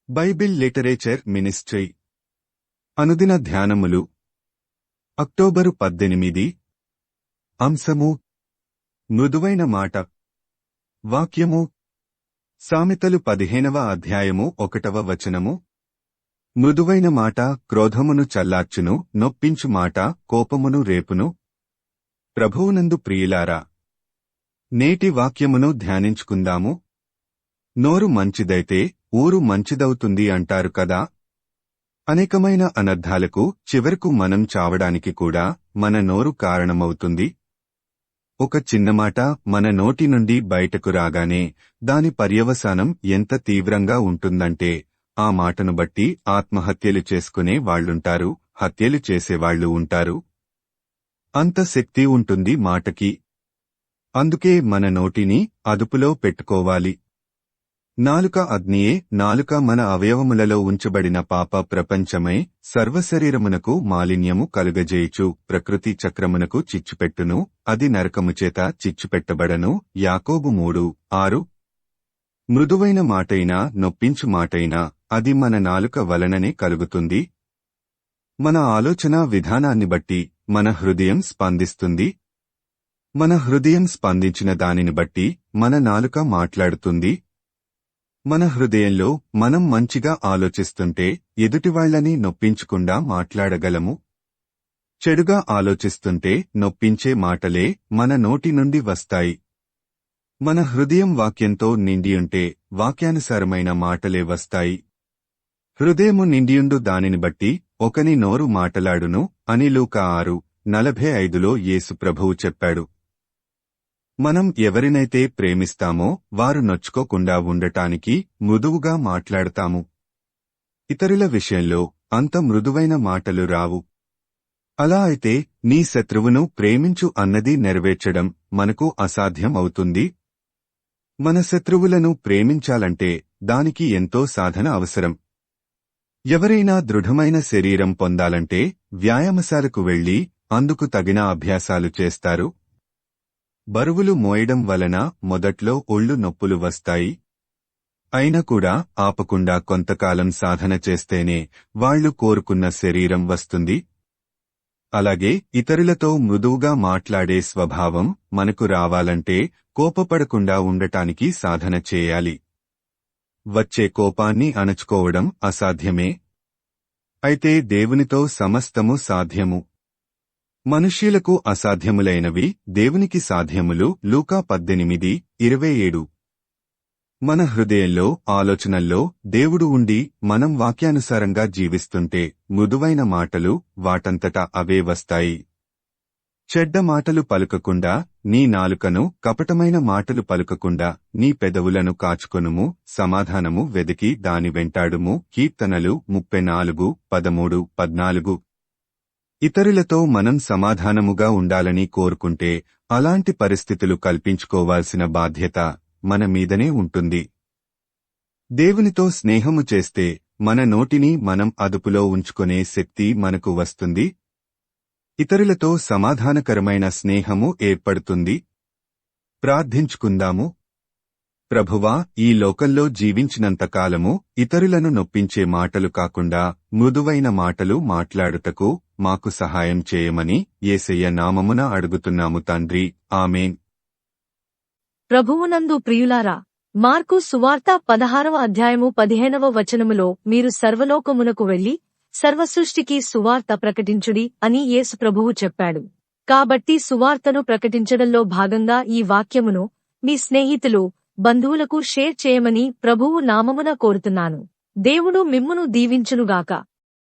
Bible literature ministry అనుదిన ధ్యానములు October 18 అంశము మృదువైన మాట వాక్యము సామెతలు 15వ అధ్యాయము 1వ వచనము మృదువైన మాట క్రోధమును చల్లార్చును నొప్పించు మాట కోపమును రేపును ప్రభువునందు ప్రియులారా నేటి వాక్యమును ధ్యానించుకుందాము. నోరు మంచిదైతే ఊరు మంచిదవుతుంది అంటారు కదా. అనేకమైన అనర్థాలకు చివరకు మనం చావడానికి కూడా మన నోరు కారణమవుతుంది. ఒక చిన్నమాట మన నోటి నుండి బయటకు రాగానే దాని పర్యవసానం ఎంత తీవ్రంగా ఉంటుందంటే ఆ మాటను బట్టి ఆత్మహత్యలు చేసుకునే వాళ్లుంటారు, హత్యలు చేసేవాళ్లు ఉంటారు. అంత శక్తి ఉంటుంది మాటకి. అందుకే మన నోటిని అదుపులో పెట్టుకోవాలి. నాలుక అగ్నియే. నాలుక మన అవయవములలో ఉంచబడిన పాప ప్రపంచమై సర్వశరీరమునకు మాలిన్యము కలుగజేయుచు ప్రకృతి చక్రమునకు చిచ్చుపెట్టును, అది నరకముచేత చిచ్చుపెట్టబడను. యాకోబు 3:6. మృదువైన మాటైనా నొప్పించు మాటైనా అది మన నాలుక వలననే కలుగుతుంది. మన ఆలోచన విధానాన్ని బట్టి మన హృదయం స్పందిస్తుంది. మన హృదయం స్పందించిన దానిని బట్టి మన నాలుక మాట్లాడుతుంది. మన హృదయంలో మనం మంచిగా ఆలోచిస్తుంటే ఎదుటివాళ్లని నొప్పించకుండా మాట్లాడగలము. చెడుగా ఆలోచిస్తుంటే నొప్పించే మాటలే మన నోటి నుండి వస్తాయి. మన హృదయం వాక్యంతో నిండియుంటే వాక్యానుసారమైన మాటలే వస్తాయి. హృదయము నిండియుండు దానిని బట్టి ఒకని నోరు మాటలాడును అని లూకా 6:45లో యేసు ప్రభువు చెప్పాడు. మనం ఎవరినైతే ప్రేమిస్తామో వారు నొచ్చుకోకుండా ఉండటానికి మృదువుగా మాట్లాడతాము. ఇతరుల విషయంలో అంత మృదువైన మాటలు రావు. అలా అయితే నీ శత్రువును ప్రేమించు అన్నది నెరవేర్చడం మనకు అసాధ్యం అవుతుంది. మన శత్రువులను ప్రేమించాలంటే దానికి ఎంతో సాధన అవసరం. ఎవరైనా దృఢమైన శరీరం పొందాలంటే వ్యాయామశాలకు వెళ్లి అందుకు తగిన అభ్యాసాలు చేస్తారు. బరువులు మోయడం వలన మొదట్లో ఒళ్ళు నొప్పులు వస్తాయి. అయినా కూడా ఆపకుండా కొంతకాలం సాధన చేస్తేనే వాళ్లు కోరుకున్న శరీరం వస్తుంది. అలాగే ఇతరులతో మృదువుగా మాట్లాడే స్వభావం మనకు రావాలంటే కోపపడకుండా ఉండటానికి సాధన చేయాలి. వచ్చే కోపాన్ని అణచుకోవడం అసాధ్యమే. అయితే దేవునితో సమస్తము సాధ్యము. మనుష్యులకు అసాధ్యములైనవి దేవునికి సాధ్యములు. లూకా 18:27. మన హృదయంలో ఆలోచనల్లో దేవుడు ఉండి మనం వాక్యానుసారంగా జీవిస్తుంటే మృదువైన మాటలు వాటంతటా అవే వస్తాయి. చెడ్డ మాటలు పలుకకుండా నీ నాలుకను, కపటమైన మాటలు పలుకకుండా నీ పెదవులను కాచుకొనుము. సమాధానము వెదికి దాని వెంటాడుము. కీర్తనలు 34:13-14. ఇతరులతో మనం సమాధానముగా ఉండాలని కోరుకుంటే అలాంటి పరిస్థితులు కల్పించుకోవాల్సిన బాధ్యత మన మీదనే ఉంటుంది. దేవునితో స్నేహము చేస్తే మన నోటిని మనం అదుపులో ఉంచుకునే శక్తి మనకు వస్తుంది. ఇతరులతో సమాధానకరమైన స్నేహము ఏర్పడుతుంది. ప్రార్థించుకుందాము. ప్రభువా, ఈ లోకంలో జీవించినంతకాలము ఇతరులను నొప్పించే మాటలు కాకుండా మృదువైన మాటలు మాట్లాడుటకు మాకు సహాయం చేయమని యేసయ్య నామమున అడుగుతున్నాము తండ్రి. ఆమేన్. ప్రభువునందు ప్రియులారా, మార్కు సువార్త 16వ అధ్యాయము 15వ వచనములో మీరు సర్వలోకమునకు వెళ్లి సర్వసృష్టికి సువార్త ప్రకటించుడి అని యేసు ప్రభువు చెప్పాడు. కాబట్టి సువార్తను ప్రకటించడంలో భాగంగా ఈ వాక్యమును మీ స్నేహితులు, బంధువులకు షేర్ చేయమని ప్రభువు నామమున కోరుతున్నాను. దేవుడు మిమ్మును దీవించునుగాక.